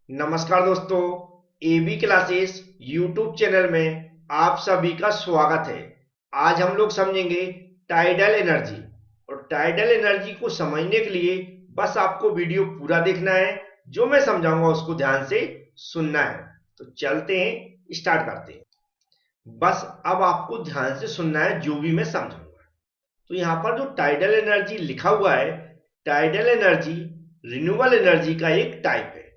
नमस्कार दोस्तों, AB classes YouTube channel में आप सभी का स्वागत है। आज हम लोग समझेंगे टाइडल एनर्जी। और टाइडल एनर्जी को समझने के लिए बस आपको वीडियो पूरा देखना है। जो मैं समझाऊंगा उसको ध्यान से सुनना है। तो चलते हैं, स्टार्ट करते हैं। बस अब आपको ध्यान से सुनना है जो भी मैं समझाऊंगा। तो यहाँ पर जो टाइडल एनर्जी लिखा हुआ है, टाइडल एनर्जी रिन्यूएबल एनर्जी का एक टाइप है।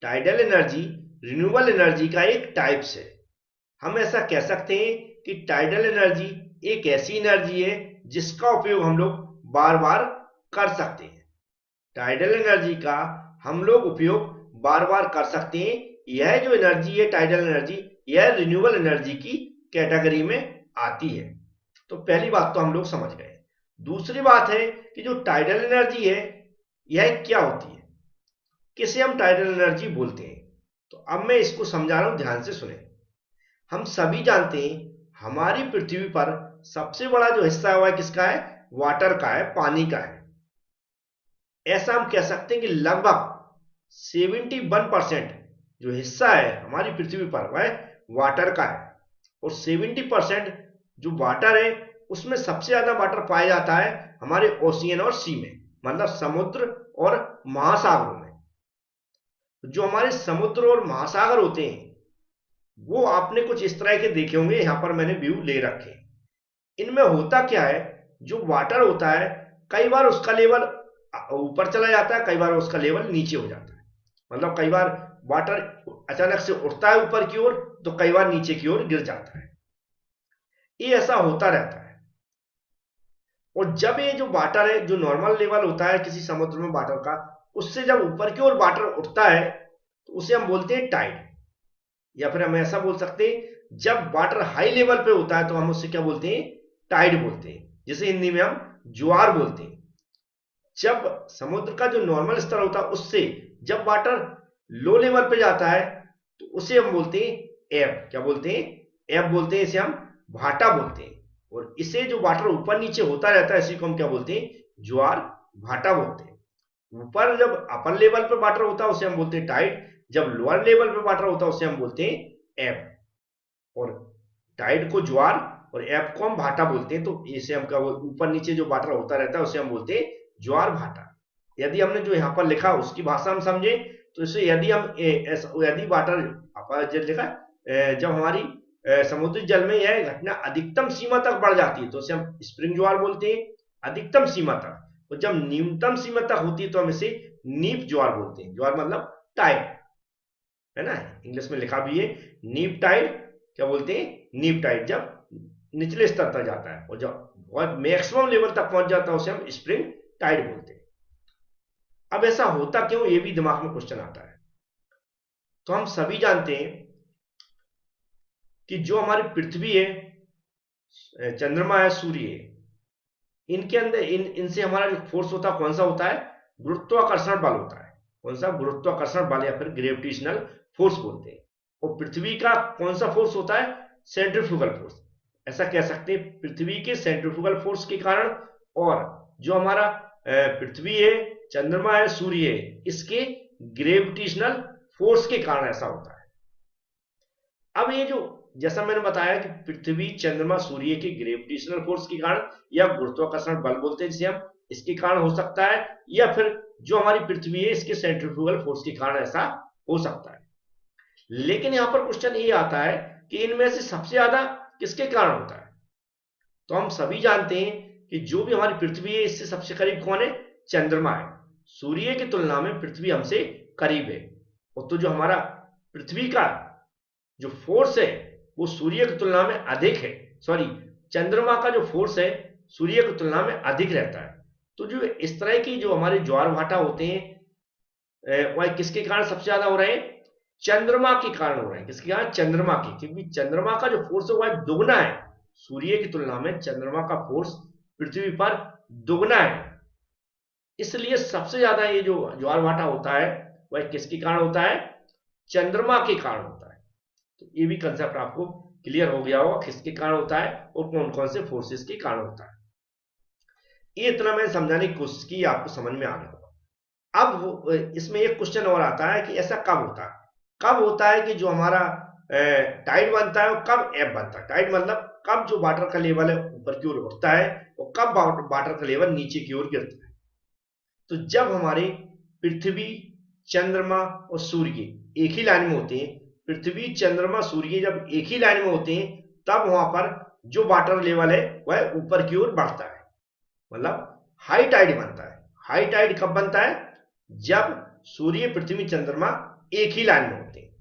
टाइडल एनर्जी रिन्यूएबल एनर्जी का एक टाइप्स है। हम ऐसा कह सकते हैं कि टाइडल एनर्जी एक ऐसी एनर्जी है जिसका उपयोग हम लोग बार बार कर सकते हैं। टाइडल एनर्जी का हम लोग उपयोग बार बार कर सकते हैं। यह जो एनर्जी है टाइडल एनर्जी, यह रिन्यूएबल एनर्जी की कैटेगरी में आती है। तो पहली बात तो हम लोग समझ गए। दूसरी बात है कि जो टाइडल एनर्जी है यह क्या होती है, किसे हम टाइडल एनर्जी बोलते हैं। तो अब मैं इसको समझा रहा हूं, ध्यान से सुने। हम सभी जानते हैं हमारी पृथ्वी पर सबसे बड़ा जो हिस्सा है वह किसका है? वाटर का है, पानी का है। ऐसा हम कह सकते हैं कि लगभग 71% जो हिस्सा है हमारी पृथ्वी पर वह वाटर का है। और 70% जो वाटर है उसमें सबसे ज्यादा वाटर पाया जाता है हमारे ओशियन और सी में, मतलब समुद्र और महासागरों में। जो हमारे समुद्र और महासागर होते हैं वो आपने कुछ इस तरह के देखे होंगे। यहां पर मैंने व्यू ले रखे हैं। इनमें होता क्या है, जो वाटर होता है कई बार उसका लेवल ऊपर चला जाता है, कई बार उसका लेवल नीचे हो जाता है। मतलब कई बार वाटर अचानक से उठता है ऊपर की ओर, तो कई बार नीचे की ओर गिर जाता है। ये ऐसा होता रहता है। और जब ये जो वाटर है, जो नॉर्मल लेवल होता है किसी समुद्र में वाटर का, उससे जब ऊपर की ओर वाटर उठता है तो उसे हम बोलते हैं टाइड। या फिर हम ऐसा बोल सकते हैं, जब वाटर हाई लेवल पे होता है तो हम उससे क्या बोलते हैं? टाइड बोलते हैं, जिसे हिंदी में हम ज्वार बोलते हैं। जब समुद्र का जो नॉर्मल स्तर होता है उससे जब वाटर लो लेवल पे जाता है तो उसे हम बोलते हैं एब। क्या बोलते हैं? एब बोलते हैं। इसे हम भाटा बोलते हैं। और इसे जो वाटर ऊपर नीचे होता रहता है इसी को हम क्या बोलते हैं? ज्वार भाटा बोलते हैं। ऊपर जब अपर लेवल पे वाटर होता है उसे हम बोलते हैं टाइड, जब लोअर लेवल पे वाटर होता है उसे हम बोलते हैं एब। और टाइड को ज्वार और एब को हम भाटा बोलते हैं। तो इसे हम क्या बोलते, ऊपर नीचे जो वाटर होता रहता है उसे हम बोलते हैं ज्वार भाटा। यदि हमने जो यहाँ पर लिखा उसकी भाषा हम समझे तो इसे यदि हम यदि वाटर जब लिखा जब हमारी समुद्री जल में यह घटना अधिकतम सीमा तक बढ़ जाती है तो इसे हम स्प्रिंग ज्वार बोलते हैं, अधिकतम सीमा तक। और जब न्यूनतम सीमा तक होती है तो हम इसे नीप ज्वार बोलते हैं। ज्वार मतलब टाइड, है ना? इंग्लिश में लिखा भी है नीप टाइड। क्या बोलते हैं? नीप टाइड जब निचले स्तर तक जाता है, और जब बहुत मैक्सिमम लेवल तक पहुंच जाता है उसे हम स्प्रिंग टाइड बोलते हैं। अब ऐसा होता क्यों, ये भी दिमाग में क्वेश्चन आता है। तो हम सभी जानते हैं कि जो हमारी पृथ्वी है, चंद्रमा है, सूर्य है, इनके अंदर इनसे हमारा जो फोर्स होता है कौन सा होता है? गुरुत्वाकर्षण बल होता है। कौन सा? गुरुत्वाकर्षण बल, या फिर ग्रेविटेशनल फोर्स बोलते हैं। और पृथ्वी का कौन सा फोर्स होता है? Centrifugal force. ऐसा कह सकते हैं पृथ्वी के सेंट्रीफ्यूगल फोर्स के कारण, और जो हमारा पृथ्वी है, चंद्रमा है, सूर्य है, इसके ग्रेविटेशनल फोर्स के कारण ऐसा होता है। अब ये जो जैसा मैंने बताया कि पृथ्वी, चंद्रमा, सूर्य के ग्रेविटेशनल फोर्स के कारण या गुरुत्वाकर्षण बल बोलते हैं जिसे हम, इसके कारण हो सकता है, या फिर जो हमारी पृथ्वी है इसके सेंट्रीफ्यूगल फोर्स के कारण ऐसा हो सकता है। लेकिन यहां पर क्वेश्चन ये आता है कि इनमें से सबसे ज्यादा किसके कारण होता है? तो हम सभी जानते हैं कि जो भी हमारी पृथ्वी है इससे सबसे करीब कौन है? चंद्रमा है। सूर्य की तुलना में पृथ्वी हमसे करीब है। और तो जो हमारा पृथ्वी का जो फोर्स है वो सूर्य की तुलना में अधिक है। सॉरी, चंद्रमा का जो फोर्स है सूर्य की तुलना में अधिक रहता है। तो जो इस तरह की जो हमारे ज्वार भाटा होते हैं वह किसके कारण सबसे ज्यादा हो रहे हैं? चंद्रमा के कारण हो रहे हैं। किसके कारण? चंद्रमा के, क्योंकि चंद्रमा का जो फोर्स है वह दुगना है। सूर्य की तुलना में चंद्रमा का फोर्स पृथ्वी पर दुगना है। इसलिए सबसे ज्यादा ये जो ज्वार भाटा होता है वह किसके कारण होता है? चंद्रमा के कारण होता है। तो ये भी कंसेप्ट आपको क्लियर हो गया होगा किसके कारण होता है और कौन कौन से फोर्सेस के कारण होता है। ये इतना मैंने समझाने की कोशिश की, आपको समझ में आ गया होगा। अब इसमें एक क्वेश्चन और आता है कि ऐसा कब होता है, कब होता है कि जो हमारा टाइड बनता है वो कब एब बनता है। टाइड मतलब कब जो वाटर का लेवल है ऊपर की ओर उठता है और कब वाटर का लेवल नीचे की ओर गिरता है। तो जब हमारे पृथ्वी, चंद्रमा और सूर्य एक ही लाइन में होते हैं, पृथ्वी, चंद्रमा, सूर्य जब एक ही लाइन में होते हैं, तब वहां पर जो वाटर लेवल है वह ऊपर की ओर बढ़ता है, मतलब हाई टाइड बनता है। हाई टाइड कब बनता है? जब सूर्य, पृथ्वी, चंद्रमा एक ही लाइन में होते हैं।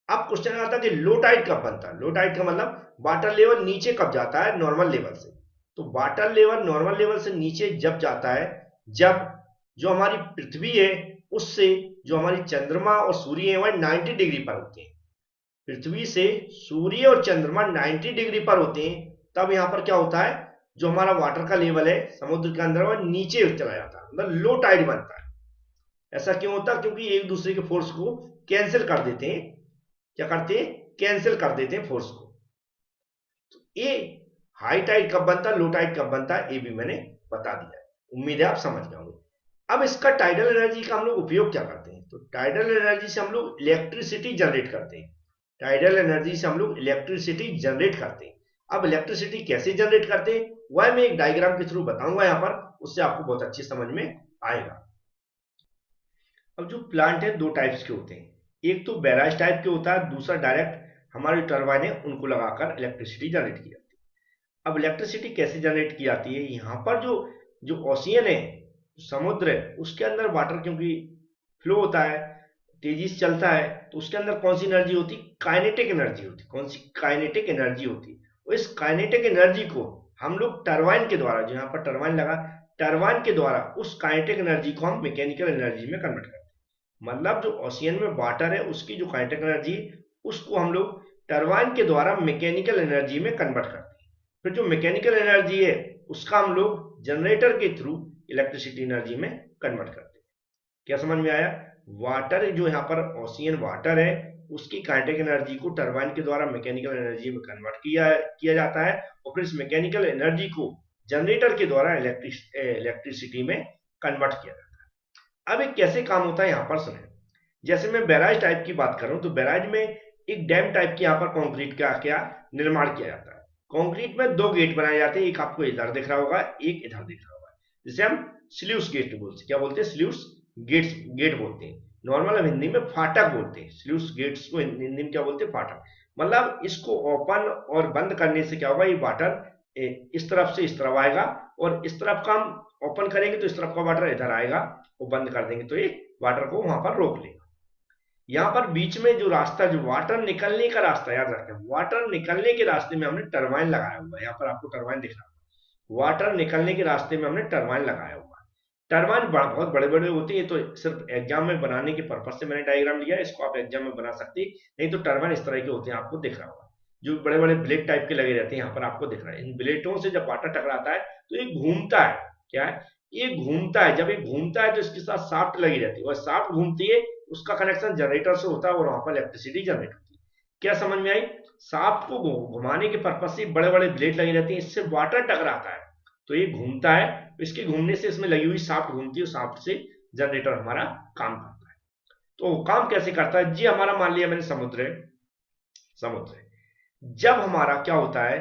अब क्वेश्चन आता है कि लो टाइड कब बनता है। लो टाइड का मतलब वाटर लेवल नीचे कब जाता है नॉर्मल लेवल से। तो वाटर लेवल नॉर्मल लेवल से नीचे जब जाता है, जब जो हमारी पृथ्वी है उससे जो हमारी चंद्रमा और सूर्य है वह 90 डिग्री पर होते हैं। पृथ्वी से सूर्य और चंद्रमा 90 डिग्री पर होते हैं, तब यहां पर क्या होता है, जो हमारा वाटर का लेवल है समुद्र के अंदर वह नीचे चला जाता है, मतलब लो टाइड बनता है। ऐसा क्यों होता है? क्योंकि एक दूसरे के फोर्स को कैंसिल कर देते हैं। क्या करते हैं? कैंसिल कर देते हैं फोर्स को। तो ये हाई टाइड कब बनता है, लो टाइड कब बनता है, ये भी मैंने बता दिया है। उम्मीद है आप समझ गए होंगे। अब इसका टाइडल एनर्जी का हम लोग उपयोग क्या करते हैं? तो टाइडल एनर्जी से हम लोग इलेक्ट्रिसिटी जनरेट करते हैं। टाइडल एनर्जी से हम लोग इलेक्ट्रिसिटी जनरेट करते हैं। अब इलेक्ट्रिसिटी कैसे जनरेट करते हैं वह मैं एक डायग्राम के थ्रू बताऊंगा यहाँ पर, उससे आपको बहुत अच्छी समझ में आएगा। अब जो प्लांट है दो टाइप्स के होते हैं, एक तो बैराज टाइप के होता है, दूसरा डायरेक्ट हमारी टरबाइन है उनको लगाकर इलेक्ट्रिसिटी जनरेट की जाती है। अब इलेक्ट्रिसिटी कैसे जनरेट की जाती है? यहाँ पर जो जो ओशियन है, समुद्र है, उसके अंदर वाटर क्योंकि फ्लो होता है, तेजी से चलता है, तो उसके अंदर कौन सी एनर्जी होती? काइनेटिक एनर्जी होती। कौन सी? काइनेटिक एनर्जी होती। और इस काइनेटिक एनर्जी को हम लोग टरबाइन के द्वारा, जो यहाँ पर टरबाइन लगा, टरबाइन के द्वारा उस काइनेटिक एनर्जी को हम मैकेनिकल एनर्जी में कन्वर्ट करते हैं। मतलब जो ओशियन में वाटर है उसकी जो काइनेटिक एनर्जी उसको हम लोग टरबाइन के द्वारा मैकेनिकल एनर्जी में कन्वर्ट करते हैं। फिर जो मैकेनिकल एनर्जी है उसका हम लोग जनरेटर के थ्रू इलेक्ट्रिसिटी एनर्जी में कन्वर्ट करते हैं। क्या समझ में आया? वाटर जो यहाँ पर ओशियन वाटर है उसकी काइनेटिक एनर्जी को टरबाइन के द्वारा मैकेनिकल एनर्जी में कन्वर्ट किया जाता है, और फिर इस मैकेनिकल एनर्जी को जनरेटर के द्वारा इलेक्ट्रिसिटी में कन्वर्ट किया जाता है। अब एक कैसे काम होता है यहाँ पर सुने। जैसे मैं बैराज टाइप की बात करूं तो बैराज में एक डैम टाइप की यहाँ पर कंक्रीट का क्या निर्माण किया जाता है। कंक्रीट में दो गेट बनाए जाते हैं, एक आपको इधर दिख रहा होगा, एक इधर दिख रहा होगा, जिसे हम स्ल्यूस गेट बोलते हैं। क्या बोलते हैं? स्ल्यूस गेट बोलते हैं। नॉर्मल हम हिंदी में फाटक बोलते हैं। स्ल्यूस गेट्स को हिंदी में क्या बोलते हैं? फाटक। मतलब इसको ओपन और बंद करने से क्या होगा, ये वाटर इस तरफ से इस तरफ आएगा, और इस तरफ का हम ओपन करेंगे तो इस तरफ का वाटर इधर आएगा, वो बंद कर देंगे तो ये वाटर को वहां पर रोक लेगा। यहाँ पर बीच में जो रास्ता, जो वाटर निकलने का रास्ता, याद रखें, वाटर निकलने के रास्ते में हमने टरबाइन लगाया हुआ है। यहाँ पर आपको टरबाइन दिख रहा है। वाटर निकलने के रास्ते में हमने टरबाइन लगाया हुआ है। टरबाइन बहुत बड़े बड़े होते हैं, तो सिर्फ एग्जाम में बनाने के पर्पज से मैंने डायग्राम लिया है, इसको आप एग्जाम में बना सकते हैं, नहीं तो टरबाइन इस तरह के होते हैं, आपको दिख रहा होगा, जो बड़े बड़े ब्लेड टाइप के लगे रहते हैं। यहाँ पर आपको दिख रहा है, इन ब्लेडों से जब वाटर टकराता है तो ये घूमता है। क्या है? ये घूमता है। जब ये घूमता है तो इसके साथ शाफ्ट लगी रहती है, और शाफ्ट घूमती है, उसका कनेक्शन जनरेटर से होता है और वहां पर इलेक्ट्रिसिटी जनरेट होती है। क्या समझ में आई? शाफ्ट को घुमाने के पर्पज से बड़े बड़े ब्लेड लगी रहती है, इससे वाटर टकराता है तो ये घूमता है, तो इसके घूमने से इसमें लगी हुई शाफ्ट घूमती है, शाफ्ट से जनरेटर हमारा काम करता है। तो काम कैसे करता है जी? हमारा मान लिया मैंने समुद्र है, समुद्र है, जब हमारा क्या होता है,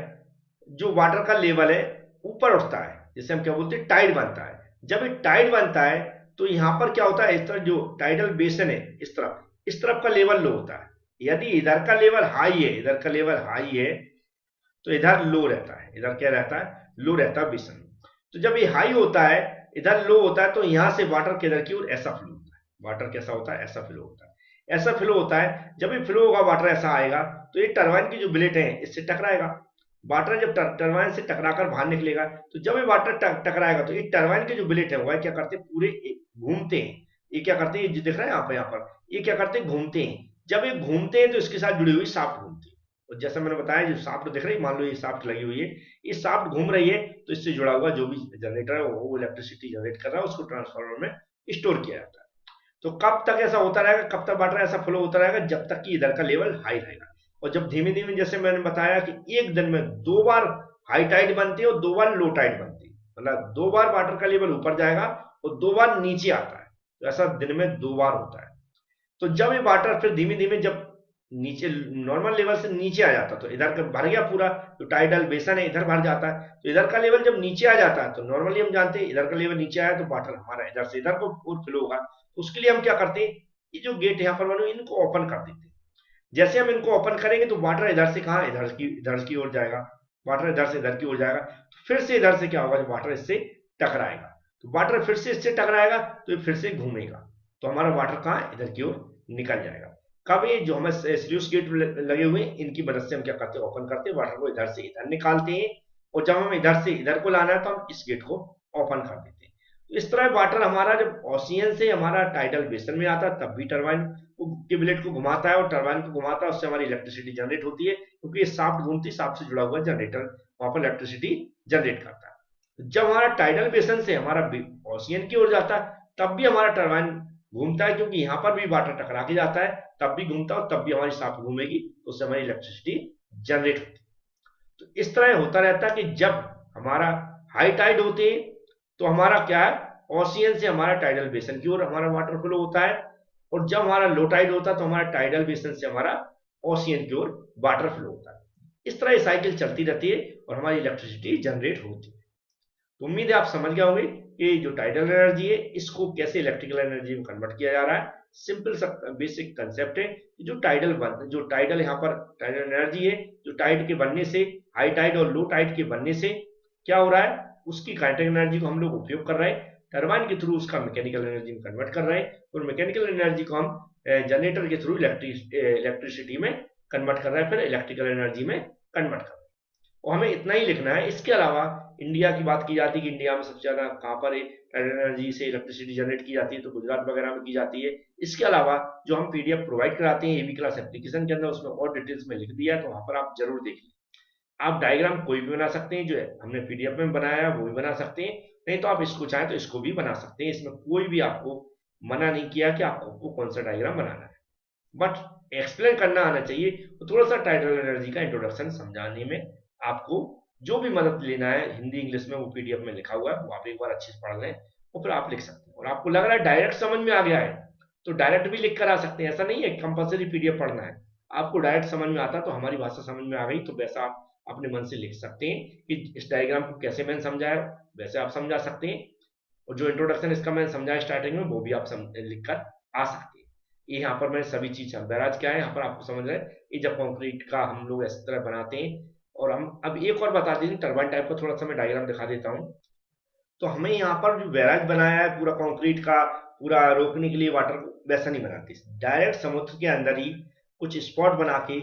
जो वाटर का लेवल है ऊपर उठता है, जिसे हम क्या बोलते हैं? टाइड बनता है। जब ये टाइड बनता है तो यहां पर क्या होता है, इस तरफ जो टाइडल बेसन है, इस तरफ का लेवल लो होता है। यदि इधर का लेवल हाई है, इधर का लेवल हाई है, तो इधर लो रहता है। इधर क्या रहता है? लो रहता है बेसन। तो जब ये हाई होता है, इधर लो होता है, तो यहां से वाटर किधर की ओर? ऐसा फ्लो होता है। वाटर कैसा होता है? ऐसा फ्लो होता है। ऐसा फ्लो होता है। जब ये फ्लो होगा वाटर ऐसा आएगा तो ये टरबाइन की जो ब्लेड है इससे टकराएगा। वाटर जब टरबाइन से टकराकर बाहर निकलेगा, तो जब ये वाटर टकराएगा तो ये टरबाइन के जो ब्लेड है वह क्या करते हैं? पूरे घूमते हैं। ये क्या करते हैं? ये दिख रहा है यहाँ पर ये क्या करते हैं? घूमते हैं। जब ये घूमते हैं तो इसके साथ जुड़ी हुई शाफ्ट घूमती है, और जैसा मैंने बताया जो शाफ्ट दिख रही है, मान लो ये शाफ्ट लगी हुई है, ये शाफ्ट घूम रही है, तो इससे जुड़ा हुआ जो भी जनरेटर है वो इलेक्ट्रिसिटी जनरेट कर रहा है, उसको ट्रांसफार्मर में स्टोर किया जाता है। तो कब तक ऐसा होता रहेगा? कब तक वाटर ऐसा फ्लो होता रहेगा? जब तक कि इधर का लेवल हाई रहेगा। और जब धीमे धीमे, जैसे मैंने बताया कि एक दिन में दो बार हाई टाइड बनती है और दो बार लो टाइड बनती है, मतलब दो बार वाटर का लेवल ऊपर जाएगा और दो बार नीचे आता है। तो ऐसा दिन में 2 बार होता है। तो जब ये वाटर फिर धीमे धीमे जब नीचे नॉर्मल लेवल से नीचे आ जाता, तो इधर का भर गया पूरा, जो टाइडल बेसन है इधर भर जाता है, तो इधर का लेवल जब नीचे आ जाता है तो नॉर्मली हम जानते हैं इधर का लेवल नीचे आया तो वाटर हमारा इधर से इधर को और फ्लो होगा। तो उसके लिए हम क्या करते हैं, ये जो गेट यहाँ पर बने इनको ओपन कर देते हैं। जैसे हम इनको ओपन करेंगे तो वाटर इधर से कहाँ, इधर की ओर जाएगा, वाटर इधर से इधर की ओर जाएगा। तो फिर से इधर से क्या होगा, जब वाटर इससे टकराएगा तो वाटर फिर से इससे टकराएगा तो ये फिर से घूमेगा, तो हमारा वाटर कहाँ इधर की ओर निकल जाएगा। कब ये जो हमें स्लूइस गेट लगे हुए हैं इनकी मदद से हम क्या करते हैं, ओपन करते हैं, वाटर को इधर से इधर निकालते हैं, और जब हम इधर से इधर को लाना है तो हम इस गेट को ओपन कर देते हैं। तो इस तरह वाटर हमारा जब ओशियन से हमारा टाइडल बेसन में आता है तब भी टरबाइन के ब्लेड को घुमाता है, और टरबाइन को घुमाता है, उससे हमारी इलेक्ट्रिसिटी जनरेट होती है, क्योंकि ये शाफ्ट घूमती, शाफ्ट से जुड़ा हुआ जनरेटर वहां पर इलेक्ट्रिसिटी जनरेट करता है। जब हमारा टाइडल बेसन से हमारा ओशियन की ओर जाता है तब भी हमारा टरबाइन घूमता है, क्योंकि यहाँ पर भी वाटर टकरा के जाता है, तब भी घूमता है, और तब भी हमारी शाफ्ट घूमेगी, तो उससे हमारी इलेक्ट्रिसिटी जनरेट होती है। तो इस तरह होता रहता है कि जब हमारा हाई टाइड होते हैं तो हमारा क्या है, ओशियन से हमारा टाइडल बेसन की ओर हमारा वाटर फ्लो होता है, और जब हमारा लो टाइड होता है तो हमारा टाइडल बेसन से हमारा ओशियन की ओर वाटर फ्लो होता है। इस तरह ये साइकिल चलती रहती है और हमारी इलेक्ट्रिसिटी जनरेट होती है। तो उम्मीद है आप समझ गए होंगे कि जो टाइडल एनर्जी है इसको कैसे इलेक्ट्रिकल एनर्जी में कन्वर्ट किया जा रहा है। सिंपल सा बेसिक कंसेप्ट है कि जो टाइडल यहाँ पर टाइडल एनर्जी है, जो टाइड के बनने से, हाई टाइड और लो टाइड के बनने से क्या हो रहा है, उसकी काइनेटिक एनर्जी को हम लोग उपयोग कर रहे हैं, टरबाइन के थ्रू उसका मैकेनिकल एनर्जी में कन्वर्ट कर रहे हैं, और मैकेनिकल एनर्जी को हम जनरेटर के थ्रू इलेक्ट्रिसिटी में कन्वर्ट कर रहे हैं, फिर इलेक्ट्रिकल एनर्जी में कन्वर्ट कर रहे हैं। और हमें इतना ही लिखना है। इसके अलावा इंडिया की बात की जाती है कि इंडिया में सबसे ज्यादा कहाँ पर एनर्जी से इलेक्ट्रिसिटी जनरेट की जाती है, तो गुजरात वगैरह में की जाती है। इसके अलावा जो हम पीडीएफ प्रोवाइड कराते हैं एबी क्लास एप्लीकेशन के अंदर, उसमें और डिटेल्स में लिख दिया है, तो वहां पर आप जरूर देख लें। आप डायग्राम कोई भी बना सकते हैं, जो है हमने पीडीएफ में बनाया है वो भी बना सकते हैं, नहीं तो आप इसको चाहें तो इसको भी बना सकते हैं। इसमें कोई भी आपको मना नहीं किया कि आपको कौन सा डायग्राम बनाना है, बट एक्सप्लेन करना आना चाहिए। तो थोड़ा सा टाइडल एनर्जी का इंट्रोडक्शन समझाने में आपको जो भी मदद लेना है, हिंदी इंग्लिश में वो पीडीएफ में लिखा हुआ है, वो आप एक बार अच्छे से पढ़ लें और फिर आप लिख सकते हैं। और आपको लग रहा है डायरेक्ट समझ में आ गया है तो डायरेक्ट भी लिख कर आ सकते हैं, ऐसा नहीं है कंपलसरी पीडीएफ पढ़ना है। आपको डायरेक्ट समझ में आता तो हमारी भाषा समझ में आ गई तो वैसा आप अपने मन से लिख सकते हैं कि इस डायग्राम को कैसे मैंने समझाया, वैसे आप समझा सकते हैं। और जो इंट्रोडक्शन इसका मैंने समझाया स्टार्टिंग में वो भी आप लिख कर आ सकते हैं। ये यहाँ पर मैंने सभी चीज बहराज क्या है यहाँ पर आपको समझ रहे हैं, ये जब कंक्रीट का हम लोग इस तरह बनाते हैं। और हम अब एक और बता दीजिए टर्बाइन टाइप का थोड़ा सा मैं डायग्राम दिखा देता हूँ। तो हमें यहाँ पर जो बैराज बनाया है पूरा कंक्रीट का, पूरा रोकने के लिए वाटर को, वैसा नहीं बनाते, डायरेक्ट समुद्र के अंदर ही कुछ स्पॉट बना के,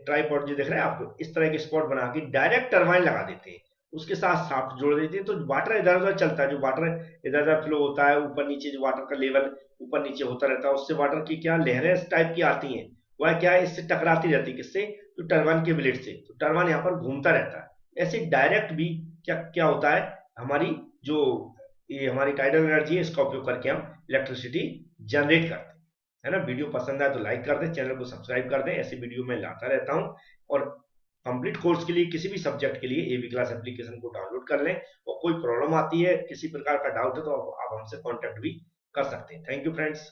ट्राईपॉड जो दिख रहा है आपको, इस तरह के स्पॉट बना के डायरेक्ट टरबाइन लगा देते हैं, उसके साथ शाफ्ट जोड़ देते हैं, तो वाटर इधर उधर चलता है, जो वाटर इधर उधर फ्लो होता है, ऊपर नीचे जो वाटर का लेवल ऊपर नीचे होता रहता है, उससे वाटर की क्या लहरें इस टाइप की आती हैं, वह क्या है इससे टकराती रहती है, किससे, तो टरबाइन के ब्लेड से, तो टरबाइन यहाँ पर घूमता रहता है। ऐसे डायरेक्ट भी क्या क्या होता है, हमारी जो ये हमारी टाइडल एनर्जी है इसका उपयोग करके हम इलेक्ट्रिसिटी जनरेट करते हैं, है ना। वीडियो पसंद आए तो लाइक कर दें, चैनल को सब्सक्राइब कर दें, ऐसी वीडियो मैं लाता रहता हूं। और कंप्लीट कोर्स के लिए, किसी भी सब्जेक्ट के लिए एबी क्लास एप्लीकेशन को डाउनलोड कर लें, और कोई प्रॉब्लम आती है, किसी प्रकार का डाउट है तो आप हमसे कॉन्टेक्ट भी कर सकते हैं। Thank you friends.